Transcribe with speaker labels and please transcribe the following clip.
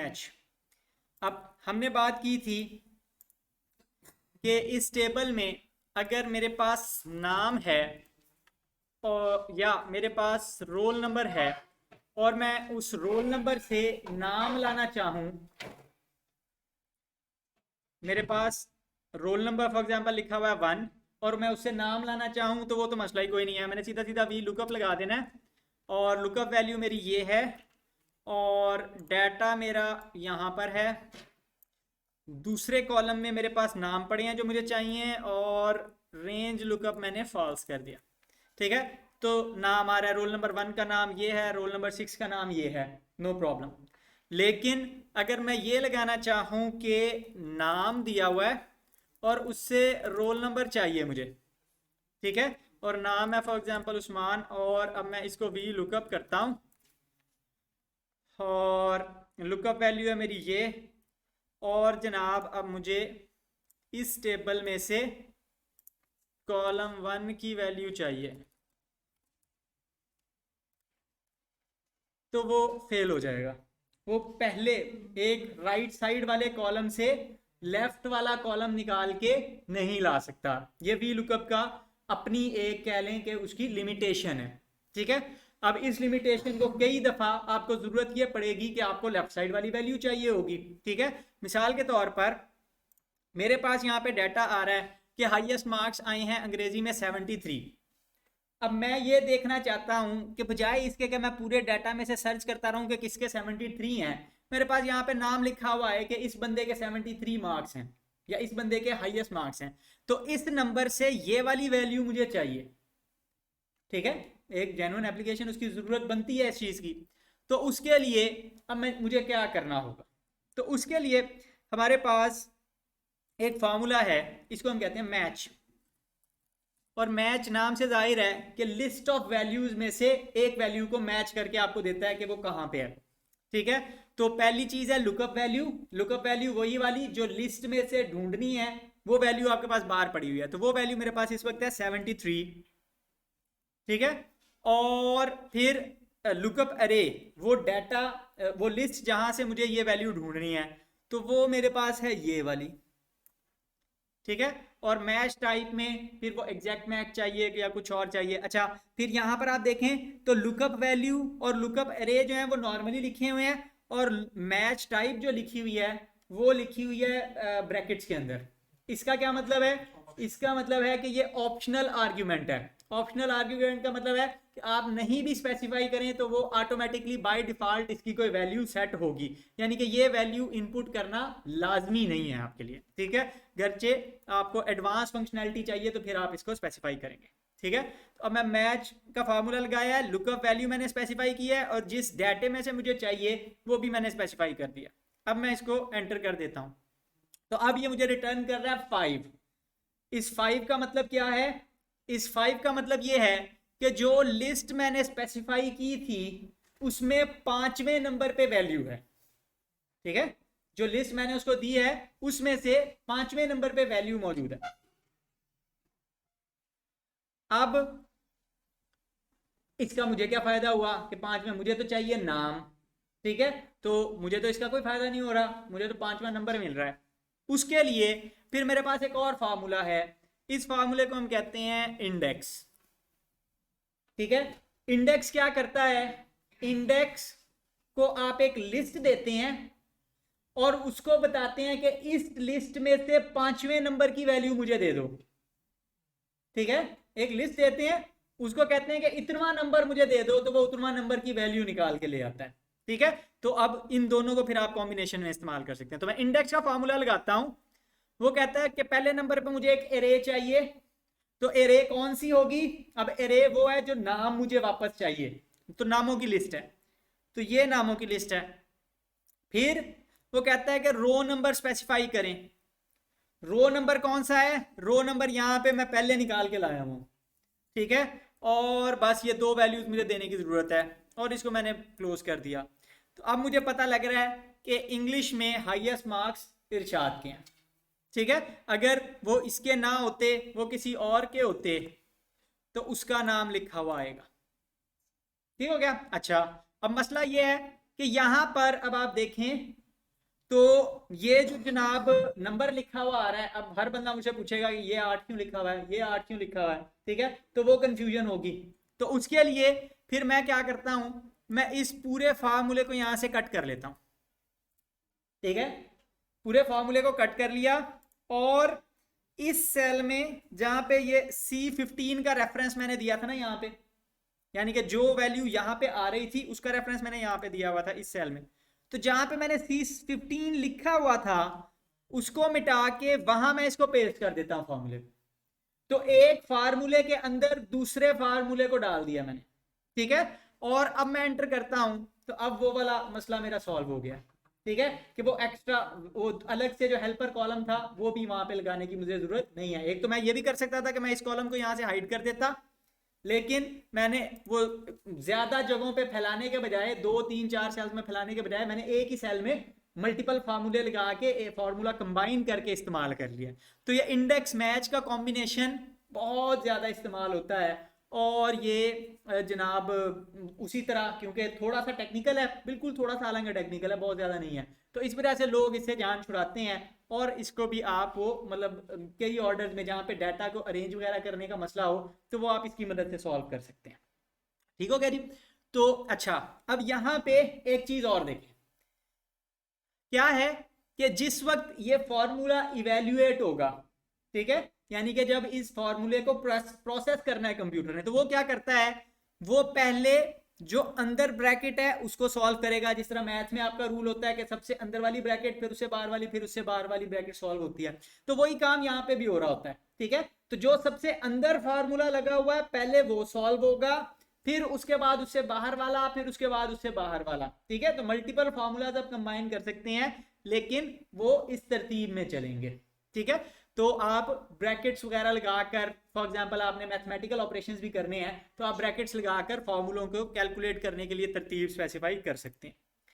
Speaker 1: Match. अब हमने बात की थी कि इस टेबल में अगर मेरे पास नाम है और या मेरे पास रोल नंबर है और मैं उस रोल नंबर से नाम लाना चाहूँ, मेरे पास रोल नंबर फॉर एग्जांपल लिखा हुआ है 1 और मैं उससे नाम लाना चाहूँ तो वो तो मसला ही कोई नहीं है, मैंने सीधा सीधा वी लुकअप लगा देना है और लुकअप वैल्यू मेरी ये है और डाटा मेरा यहाँ पर है। दूसरे कॉलम में मेरे पास नाम पड़े हैं जो मुझे चाहिए और रेंज लुकअप मैंने फॉल्स कर दिया। ठीक है, तो नाम आ रहा है, रोल नंबर 1 का नाम ये है, रोल नंबर 6 का नाम ये है, नो प्रॉब्लम। लेकिन अगर मैं ये लगाना चाहूँ कि नाम दिया हुआ है और उससे रोल नंबर चाहिए मुझे, ठीक है, और नाम है फॉर एग्जांपल उस्मान, और अब मैं इसको वी लुकअप करता हूँ और लुकअप वैल्यू है मेरी ये, और जनाब अब मुझे इस टेबल में से कॉलम 1 की वैल्यू चाहिए, तो वो फेल हो जाएगा। वो पहले एक राइट साइड वाले कॉलम से लेफ्ट वाला कॉलम निकाल के नहीं ला सकता। ये वी लुकअप का अपनी एक कह लें कि उसकी लिमिटेशन है। ठीक है, अब इस लिमिटेशन को कई दफा आपको जरूरत ये पड़ेगी कि आपको लेफ्ट साइड वाली वैल्यू चाहिए होगी। ठीक है, मिसाल के तौर पर मेरे पास यहाँ पे डाटा आ रहा है कि हाईएस्ट मार्क्स आए हैं अंग्रेजी में 73। अब मैं ये देखना चाहता हूँ कि बजाय इसके कि मैं पूरे डाटा में से सर्च करता रहूँ कि किसके 73 हैं, मेरे पास यहाँ पे नाम लिखा हुआ है कि इस बंदे के 73 मार्क्स हैं या इस बंदे के हाईएस्ट मार्क्स हैं, तो इस नंबर से ये वाली वैल्यू मुझे चाहिए। ठीक है, एक जेन्युइन एप्लीकेशन उसकी जरूरत बनती है इस चीज की। तो उसके लिए अब मुझे क्या करना होगा, तो उसके लिए हमारे पास एक फार्मूला है, इसको हम कहते हैं मैच। और मैच नाम से जाहिर है कि लिस्ट ऑफ वैल्यूज में से एक वैल्यू को मैच करके आपको देता है कि वो कहां पे है। ठीक है, तो पहली चीज है लुकअप वैल्यू। लुकअप वैल्यू वही वाली जो लिस्ट में से ढूंढनी है, वो वैल्यू आपके पास बाहर पड़ी हुई है, तो वो वैल्यू मेरे पास इस वक्त है 73। ठीक है, और फिर लुकअप अरे, वो डाटा, वो लिस्ट जहां से मुझे ये वैल्यू ढूंढनी है, तो वो मेरे पास है ये वाली। ठीक है, और मैच टाइप में फिर वो एग्जैक्ट मैच चाहिए या कुछ और चाहिए। अच्छा, फिर यहां पर आप देखें तो लुकअप वैल्यू और लुकअप अरे जो है वो नॉर्मली लिखे हुए हैं, और मैच टाइप जो लिखी हुई है वो लिखी हुई है ब्रैकेट्स के अंदर। इसका क्या मतलब है, इसका मतलब है कि ये ऑप्शनल आर्ग्यूमेंट है। ऑप्शनल आर्ग्यूमेंट का मतलब है कि आप नहीं भी स्पेसिफाई करें तो वो ऑटोमेटिकली बाय डिफॉल्ट इसकी कोई वैल्यू सेट होगी, यानी कि ये वैल्यू इनपुट करना लाजमी नहीं है आपके लिए। ठीक है, गरचे आपको एडवांस फंक्शनैलिटी चाहिए तो फिर आप इसको स्पेसिफाई करेंगे। ठीक है, तो अब मैं मैच का फार्मूला लगाया है, लुकअप वैल्यू मैंने स्पेसिफाई किया है और जिस डाटे में से मुझे चाहिए वो भी मैंने स्पेसिफाई कर दिया। अब मैं इसको एंटर कर देता हूं, तो अब ये मुझे रिटर्न कर रहा है 5। इस 5 का मतलब क्या है, इस 5 का मतलब ये है कि जो लिस्ट मैंने स्पेसिफाई की थी उसमें 5वें नंबर पे वैल्यू है। ठीक है, जो लिस्ट मैंने उसको दी है उसमें से 5वें नंबर पे वैल्यू मौजूद है। अब इसका मुझे क्या फायदा हुआ कि 5 में मुझे तो चाहिए नाम। ठीक है, तो मुझे तो इसका कोई फायदा नहीं हो रहा, मुझे तो 5वां नंबर मिल रहा है। उसके लिए फिर मेरे पास एक और फार्मूला है, इस फार्मूले को हम कहते हैं इंडेक्स। ठीक है, इंडेक्स क्या करता है, इंडेक्स को आप एक लिस्ट देते हैं और उसको बताते हैं कि इस लिस्ट में से 5वें नंबर की वैल्यू मुझे दे दो। ठीक है, एक लिस्ट देते हैं, उसको कहते हैं कि इतना नंबर मुझे दे दो, तो वो उतना नंबर की वैल्यू निकाल के ले आता है। ठीक है, तो अब इन दोनों को फिर आप कॉम्बिनेशन में इस्तेमाल कर सकते हैं। तो मैं इंडेक्स का फॉर्मूला लगाता हूं, वो कहता है कि पहले नंबर पे मुझे एक एरे चाहिए, तो एरे कौन सी होगी, अब एरे वो है जो नाम मुझे वापस चाहिए, तो नामों की लिस्ट है, तो ये नामों की लिस्ट है। फिर वो कहता है कि रो नंबर स्पेसिफाई करें। रो नंबर कौन सा है, रो नंबर यहां पे मैं पहले निकाल के लाया हूं। ठीक है, और बस ये दो वैल्यूज मुझे देने की जरूरत है और इसको मैंने क्लोज कर दिया। तो अब मुझे पता लग रहा है कि इंग्लिश में हाईएस्ट मार्क्स इरशाद के हैं। ठीक है, अगर वो इसके ना होते, वो किसी और के होते, तो उसका नाम लिखा हुआ आएगा। ठीक हो गया। अच्छा, अब मसला ये है कि यहां पर अब आप देखें तो ये जो जनाब नंबर लिखा हुआ आ रहा है, अब हर बंदा मुझे पूछेगा कि ये 8 क्यों लिखा हुआ है, ये 8 क्यों लिखा हुआ है, ठीक है, तो वो कंफ्यूजन होगी। तो उसके लिए फिर मैं क्या करता हूं, मैं इस पूरे फार्मूले को यहां से कट कर लेता हूं, ठीक है, पूरे फार्मूले को कट कर लिया, और इस सेल में जहां पे ये C15 का रेफरेंस मैंने दिया था ना यहाँ पे, यानी कि जो वैल्यू यहाँ पे आ रही थी उसका रेफरेंस मैंने यहाँ पे दिया हुआ था इस सेल में, तो जहां पे मैंने C15 लिखा हुआ था उसको मिटा के वहां मैं इसको पेस्ट कर देता हूं फार्मूले। तो एक फार्मूले के अंदर दूसरे फार्मूले को डाल दिया मैंने, ठीक है, और अब मैं एंटर करता हूं, तो अब वो वाला मसला मेरा सॉल्व हो गया, ठीक है, कि वो एक्स्ट्रा वो अलग से जो हेल्पर कॉलम था वो भी वहां पे लगाने की मुझे जरूरत नहीं है। एक तो मैं ये भी कर सकता था कि मैं इस कॉलम को यहां से हाइड कर देता, लेकिन मैंने वो ज्यादा जगहों पे फैलाने के बजाय, 2 3 4 सेल्स में फैलाने के बजाय, मैंने एक ही सेल में मल्टीपल फार्मूले लगा के फार्मूला कंबाइन करके इस्तेमाल कर लिया। तो ये इंडेक्स मैच का कॉम्बिनेशन बहुत ज़्यादा इस्तेमाल होता है, और ये जनाब उसी तरह, क्योंकि थोड़ा सा टेक्निकल है, बिल्कुल थोड़ा सा हालांकि टेक्निकल है, बहुत ज़्यादा नहीं है, तो इस वजह से लोग इससे जान छुड़ाते हैं। और इसको भी आप वो मतलब कई ऑर्डर्स में जहाँ पे डाटा को अरेंज वगैरह करने का मसला हो, तो वो आप इसकी मदद से सॉल्व कर सकते हैं। ठीक हो गया जी। तो अच्छा, अब यहाँ पे एक चीज़ और देखें, क्या है कि जिस वक्त ये फॉर्मूला इवेल्युएट होगा, ठीक है, यानी कि जब इस फॉर्मूले को प्रोसेस करना है कंप्यूटर ने, तो वो क्या करता है, वो पहले जो अंदर ब्रैकेट है उसको सॉल्व करेगा, जिस तरह मैथ में आपका रूल होता है कि सबसे अंदर वाली ब्रैकेट, फिर उससे बाहर वाली, फिर उससे बाहर वाली ब्रैकेट सॉल्व होती है, तो वही काम यहाँ पे भी हो रहा होता है, ठीक है। तो जो सबसे अंदर फार्मूला लगा हुआ है पहले वो सॉल्व होगा, फिर उसके बाद उससे बाहर वाला, फिर उसके बाद उससे बाहर वाला, ठीक है। तो मल्टीपल फार्मूलाज आप कंबाइन कर सकते हैं, लेकिन वो इस तरतीब में चलेंगे, ठीक है। तो आप ब्रैकेट्स वगैरह लगाकर, फॉर एग्जांपल आपने मैथमेटिकल ऑपरेशंस भी करने हैं, तो आप ब्रैकेट्स लगाकर फार्मूलों को कैलकुलेट करने के लिए तरतीब स्पेसिफाई कर सकते हैं।